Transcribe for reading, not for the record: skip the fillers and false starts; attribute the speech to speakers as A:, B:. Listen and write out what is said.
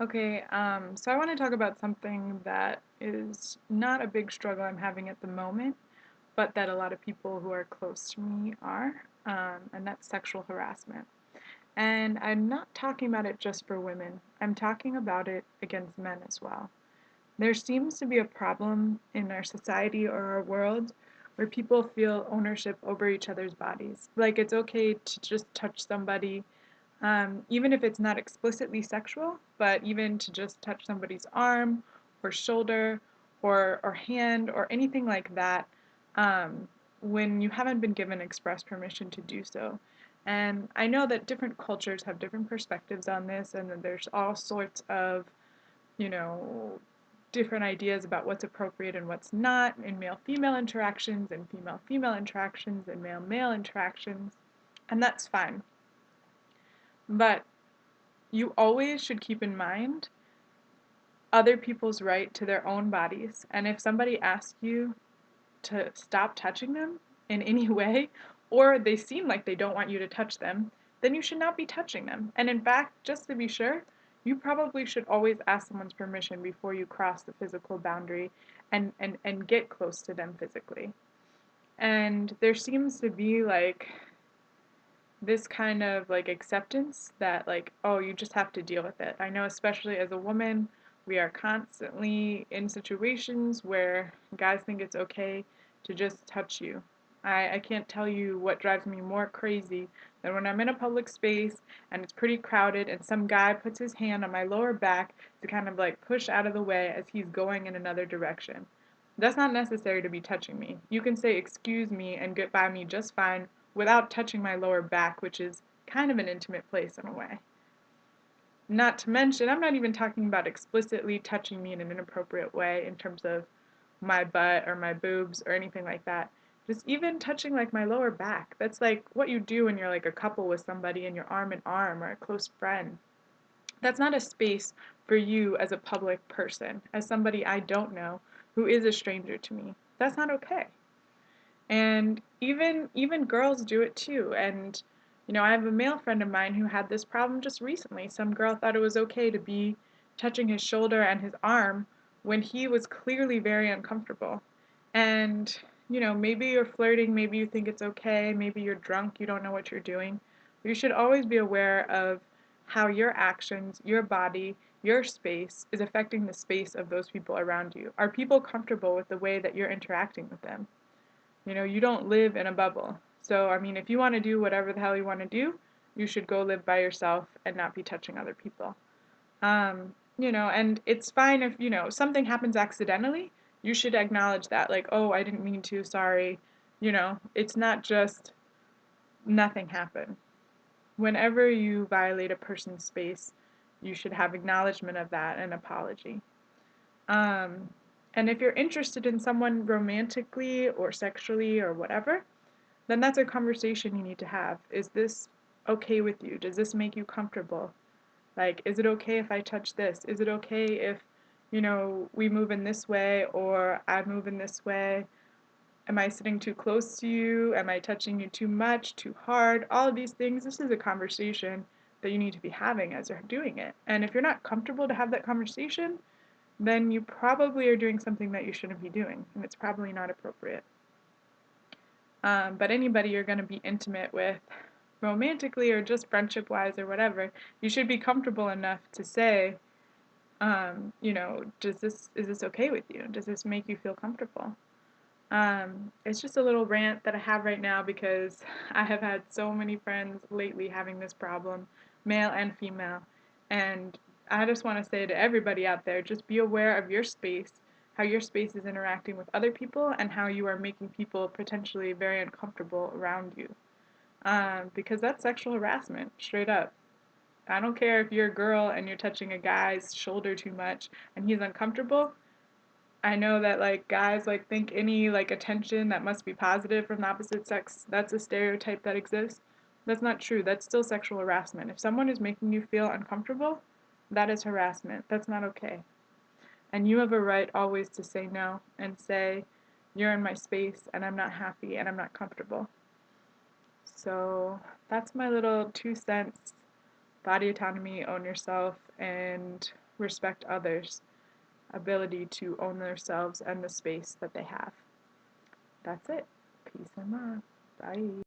A: Okay, so I want to talk about something that is not a big struggle I'm having at the moment, but that a lot of people who are close to me are, and that's sexual harassment. And I'm not talking about it just for women, I'm talking about it against men as well. There seems to be a problem in our society or our world where people feel ownership over each other's bodies. Like it's okay to just touch somebody even if it's not explicitly sexual, but even to just touch somebody's arm or shoulder or hand or anything like that um, when you haven't been given express permission to do so. And I know that different cultures have different perspectives on this, and that there's all sorts of, you know, different ideas about what's appropriate and what's not in male female interactions and female female interactions and male male interactions, and that's fine. But you always should keep in mind other people's right to their own bodies. And if somebody asks you to stop touching them in any way, or they seem like they don't want you to touch them, then you should not be touching them. And in fact, just to be sure, you probably should always ask someone's permission before you cross the physical boundary and get close to them physically. And there seems to be like this kind of like acceptance that like, oh, you just have to deal with it. I know especially as a woman, we are constantly in situations where guys think it's okay to just touch you. I can't tell you what drives me more crazy than when I'm in a public space and it's pretty crowded and some guy puts his hand on my lower back to kind of like push out of the way as he's going in another direction. That's not necessary to be touching me. You can say excuse me and get by me just fine without touching my lower back, which is kind of an intimate place in a way. Not to mention, I'm not even talking about explicitly touching me in an inappropriate way in terms of my butt or my boobs or anything like that. Just even touching like my lower back. That's like what you do when you're like a couple with somebody and you're arm in arm or a close friend. That's not a space for you as a public person, as somebody I don't know who is a stranger to me. That's not okay. And even girls do it too. And I have a male friend of mine who had this problem just recently. Some girl thought it was okay to be touching his shoulder and his arm when he was clearly very uncomfortable. And maybe you're flirting, maybe you think it's okay, maybe you're drunk, you don't know what you're doing. But you should always be aware of how your actions, your body, your space is affecting the space of those people around you. Are people comfortable with the way that you're interacting with them? You don't live in a bubble. So, I mean, if you want to do whatever the hell you want to do, you should go live by yourself and not be touching other people. And it's fine if, something happens accidentally, you should acknowledge that. Like, oh, I didn't mean to, sorry. It's not just nothing happened. Whenever you violate a person's space, you should have acknowledgement of that and apology. Um, and if you're interested in someone romantically or sexually or whatever, then that's a conversation you need to have. Is this okay with you? Does this make you comfortable? Like, is it okay if I touch this? Is it okay if, we move in this way or I move in this way? Am I sitting too close to you? Am I touching you too much, too hard? All of these things, this is a conversation that you need to be having as you're doing it. And if you're not comfortable to have that conversation, then you probably are doing something that you shouldn't be doing, and it's probably not appropriate. But anybody you're going to be intimate with, romantically or just friendship wise or whatever, you should be comfortable enough to say, is this okay with you? Does this make you feel comfortable? It's just a little rant that I have right now because I have had so many friends lately having this problem, male and female. And I just want to say to everybody out there, just be aware of your space, how your space is interacting with other people, and how you are making people potentially very uncomfortable around you. Because that's sexual harassment, straight up. I don't care if you're a girl and you're touching a guy's shoulder too much and he's uncomfortable. I know that like guys like think any like attention that must be positive from the opposite sex, that's a stereotype that exists. That's not true. That's still sexual harassment. If someone is making you feel uncomfortable, that is harassment. That's not okay. And you have a right always to say no and say, you're in my space and I'm not happy and I'm not comfortable. So that's my little 2 cents. Body autonomy, own yourself, and respect others' ability to own themselves and the space that they have. That's it. Peace and love. Bye.